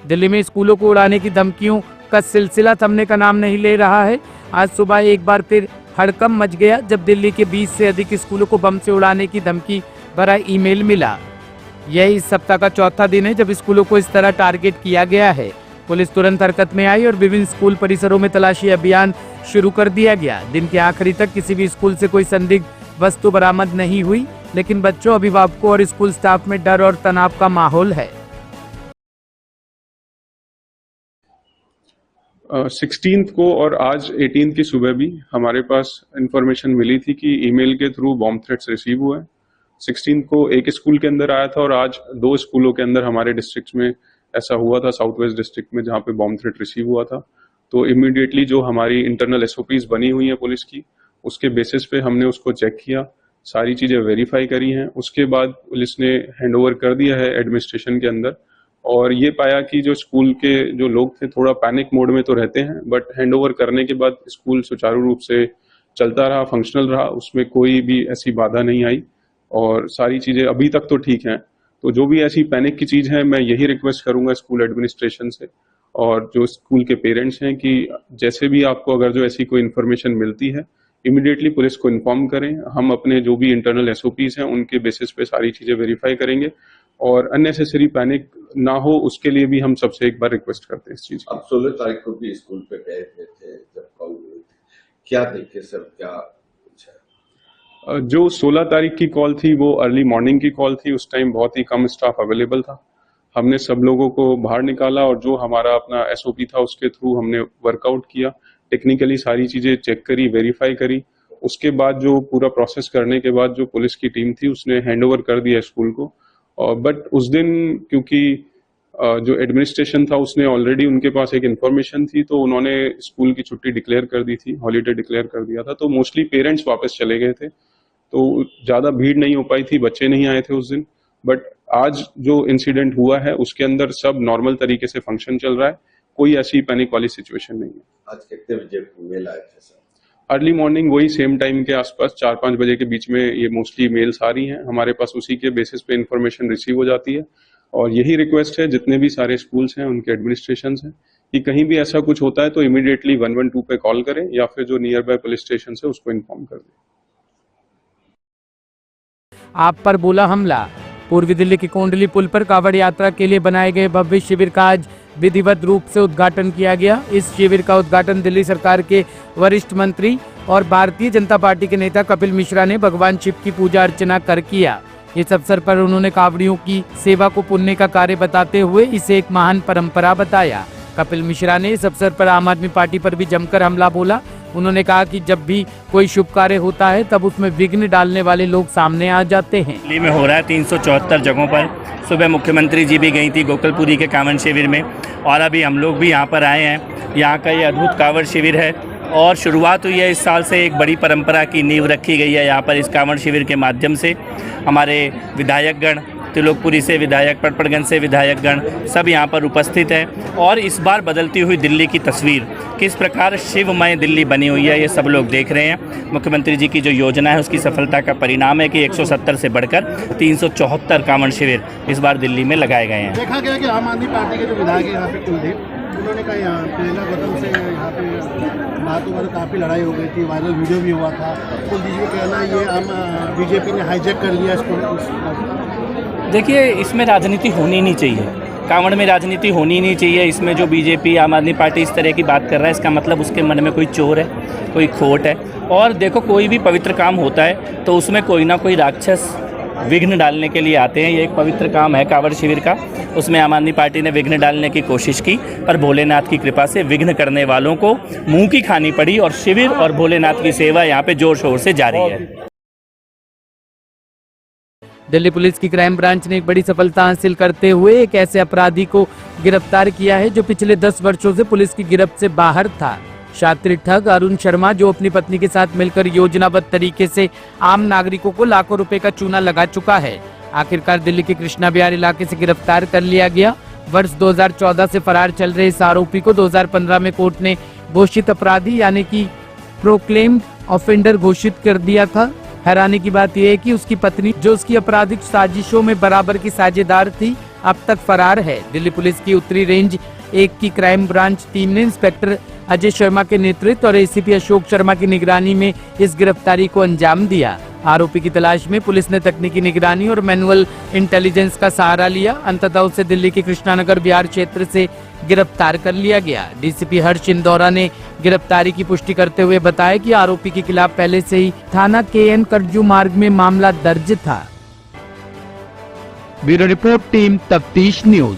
दिल्ली में स्कूलों को उड़ाने की धमकियों का सिलसिला थमने का नाम नहीं ले रहा है। आज सुबह एक बार फिर हड़कंप मच गया जब दिल्ली के 20 से अधिक स्कूलों को बम से उड़ाने की धमकी भरा ईमेल मिला। यह इस सप्ताह का चौथा दिन है जब स्कूलों को इस तरह टारगेट किया गया है। पुलिस तुरंत हरकत में आई और विभिन्न स्कूल परिसरों में तलाशी अभियान शुरू कर दिया गया। दिन के आखिरी तक किसी भी स्कूल से कोई संदिग्ध वस्तु बरामद नहीं हुई, लेकिन बच्चों, अभिभावकों और स्कूल स्टाफ में डर और तनाव का माहौल है। 16th को और आज 18th की सुबह भी हमारे पास इंफॉर्मेशन मिली थी कि ईमेल के थ्रू बॉम्ब थ्रेट्स रिसीव हुए हैं। 16th को एक स्कूल के अंदर आया था और आज 2 स्कूलों के अंदर हमारे डिस्ट्रिक्ट में ऐसा हुआ था, साउथ वेस्ट डिस्ट्रिक्ट में, जहाँ पे बॉम्ब थ्रेट रिसीव हुआ था। तो इमीडिएटली जो हमारी इंटरनल एसओपीज बनी हुई है पुलिस की, उसके बेसिस पे हमने उसको चेक किया, सारी चीजें वेरीफाई करी हैं। उसके बाद पुलिस ने हैंडओवर कर दिया है एडमिनिस्ट्रेशन के अंदर, और ये पाया कि जो स्कूल के जो लोग थे थोड़ा पैनिक मोड में तो रहते हैं, बट हैंडओवर करने के बाद स्कूल सुचारू रूप से चलता रहा, फंक्शनल रहा, उसमें कोई भी ऐसी बाधा नहीं आई और सारी चीजें अभी तक तो ठीक हैं। तो जो भी ऐसी पैनिक की चीज है, मैं यही रिक्वेस्ट करूंगा स्कूल एडमिनिस्ट्रेशन से और जो स्कूल के पेरेंट्स हैं कि जैसे भी आपको अगर जो ऐसी कोई इन्फॉर्मेशन मिलती है, इमीडिएटली पुलिस को इन्फॉर्म करें। हम अपने जो भी इंटरनल एसओपीज हैं उनके बेसिस पे सारी चीजें वेरीफाई करेंगे और अननेसेसरी पैनिक ना हो, उसके लिए भी हम सबसे एक बार रिक्वेस्ट करते हैं इस चीज की। अब 16 तारीख को भी स्कूल पे गए थे जब कॉल हुई थी, क्या देखे सर, क्या कुछ है? जो 16 तारीख की कॉल थी वो अर्ली मॉर्निंग की कॉल थी। उस टाइम बहुत ही कम स्टाफ अवेलेबल था। हमने सब लोगों को बाहर निकाला और जो हमारा अपना एसओपी था उसके थ्रू हमने वर्कआउट किया, टेक्निकली सारी चीजें चेक करी, वेरीफाई करी। उसके बाद जो पूरा प्रोसेस करने के बाद जो पुलिस की टीम थी उसने हैंडओवर कर दिया स्कूल को। बट उस दिन क्योंकि जो एडमिनिस्ट्रेशन था उसने ऑलरेडी, उनके पास एक इन्फॉर्मेशन थी, तो उन्होंने स्कूल की छुट्टी डिक्लेयर कर दी थी, हॉलीडे डिक्लेयर कर दिया था। तो मोस्टली पेरेंट्स वापस चले गए थे, तो ज्यादा भीड़ नहीं हो पाई थी, बच्चे नहीं आए थे उस दिन। बट आज जो इंसिडेंट हुआ है उसके अंदर सब नॉर्मल तरीके से फंक्शन चल रहा है, कोई ऐसी पैनिक वाली सिचुएशन नहीं है। आज कितने बजे मेल आए थे सर? अर्ली मॉर्निंग वही सेम टाइम के आसपास 4-5 बजे के बीच में ये मोस्टली मेल्स आ रही हैं हमारे पास, उसी के बेसिस पे इंफॉर्मेशन रिसीव हो जाती है। और यही रिक्वेस्ट है जितने भी सारे स्कूल्स हैं उनके एडमिनिस्ट्रेशन हैं कि कहीं भी ऐसा कुछ होता है तो इमीडिएटली 112 पे कॉल करें या फिर जो नियर बाय पुलिस स्टेशन है उसको इन्फॉर्म कर दें। आप पर बोला हमला। पूर्वी दिल्ली की कोंडली पुल पर कांवड़ यात्रा के लिए बनाए गए भव्य शिविर का आज विधिवत रूप से उद्घाटन किया गया। इस शिविर का उद्घाटन दिल्ली सरकार के वरिष्ठ मंत्री और भारतीय जनता पार्टी के नेता कपिल मिश्रा ने भगवान शिव की पूजा अर्चना कर किया। इस अवसर पर उन्होंने कांवड़ियों की सेवा को पुण्य का कार्य बताते हुए इसे एक महान परंपरा बताया। कपिल मिश्रा ने इस अवसर पर आम आदमी पार्टी पर भी जमकर हमला बोला। उन्होंने कहा कि जब भी कोई शुभ कार्य होता है तब उसमें विघ्न डालने वाले लोग सामने आ जाते हैं। दिल्ली में हो रहा है 374 जगहों पर। सुबह मुख्यमंत्री जी भी गई थी गोकुलपुरी के कांवड़ शिविर में, और अभी हम लोग भी यहाँ पर आए हैं। यहाँ का ये अद्भुत कांवड़ शिविर है और शुरुआत हुई है इस साल से, एक बड़ी परंपरा की नींव रखी गई है यहाँ पर इस कांवड़ शिविर के माध्यम से। हमारे विधायकगण, त्रिलोकपुरी से विधायक, पटपड़गंज से विधायकगण सब यहाँ पर उपस्थित हैं और इस बार बदलती हुई दिल्ली की तस्वीर, किस प्रकार शिवमय दिल्ली बनी हुई है, ये सब लोग देख रहे हैं। मुख्यमंत्री जी की जो योजना है उसकी सफलता का परिणाम है कि 170 से बढ़कर 374 कांवड़ शिविर इस बार दिल्ली में लगाए गए हैं। देखा गया कि आम आदमी पार्टी के जो विधायक यहाँ पे कुलदीप, उन्होंने कहा यहाँ प्रेरणा गौतम से यहाँ पे बातों पर काफ़ी लड़ाई हो गई थी, वायरल वीडियो भी हुआ था। कुलदीप का कहना है ये बीजेपी ने हाईजैक कर लिया इसको। देखिए, इसमें राजनीति होनी नहीं चाहिए, कांवड़ में राजनीति होनी नहीं चाहिए। इसमें जो बीजेपी, आम आदमी पार्टी इस तरह की बात कर रहा है, इसका मतलब उसके मन में कोई चोर है, कोई खोट है। और देखो, कोई भी पवित्र काम होता है तो उसमें कोई ना कोई राक्षस विघ्न डालने के लिए आते हैं। ये एक पवित्र काम है कांवड़ शिविर का, उसमें आम आदमी पार्टी ने विघ्न डालने की कोशिश की, पर भोलेनाथ की कृपा से विघ्न करने वालों को मुँह की खानी पड़ी और शिविर और भोलेनाथ की सेवा यहाँ पे जोर शोर से जारी है। दिल्ली पुलिस की क्राइम ब्रांच ने एक बड़ी सफलता हासिल करते हुए एक ऐसे अपराधी को गिरफ्तार किया है जो पिछले 10 वर्षों से पुलिस की गिरफ्त से बाहर था। शातिर ठग अरुण शर्मा, जो अपनी पत्नी के साथ मिलकर योजनाबद्ध तरीके से आम नागरिकों को लाखों रुपए का चूना लगा चुका है, आखिरकार दिल्ली के कृष्णा विहार इलाके से गिरफ्तार कर लिया गया। वर्ष 2014 से फरार चल रहे इस आरोपी को 2015 में कोर्ट ने घोषित अपराधी यानी कि प्रोक्लेम्ड ऑफेंडर घोषित कर दिया था। हैरानी की बात यह है कि उसकी पत्नी, जो उसकी आपराधिक साजिशों में बराबर की साझेदार थी, अब तक फरार है। दिल्ली पुलिस की उत्तरी रेंज 1 की क्राइम ब्रांच टीम ने इंस्पेक्टर अजय शर्मा के नेतृत्व और एसीपी अशोक शर्मा की निगरानी में इस गिरफ्तारी को अंजाम दिया। आरोपी की तलाश में पुलिस ने तकनीकी निगरानी और मैनुअल इंटेलिजेंस का सहारा लिया। अंततः उसे दिल्ली के कृष्णानगर बिहार क्षेत्र से गिरफ्तार कर लिया गया। डीसीपी हर्ष इंदौरा ने गिरफ्तारी की पुष्टि करते हुए बताया कि आरोपी के खिलाफ पहले से ही थाना KN करजू मार्ग में मामला दर्ज था। ब्यूरो रिपोर्ट, टीम तफ्तीश न्यूज।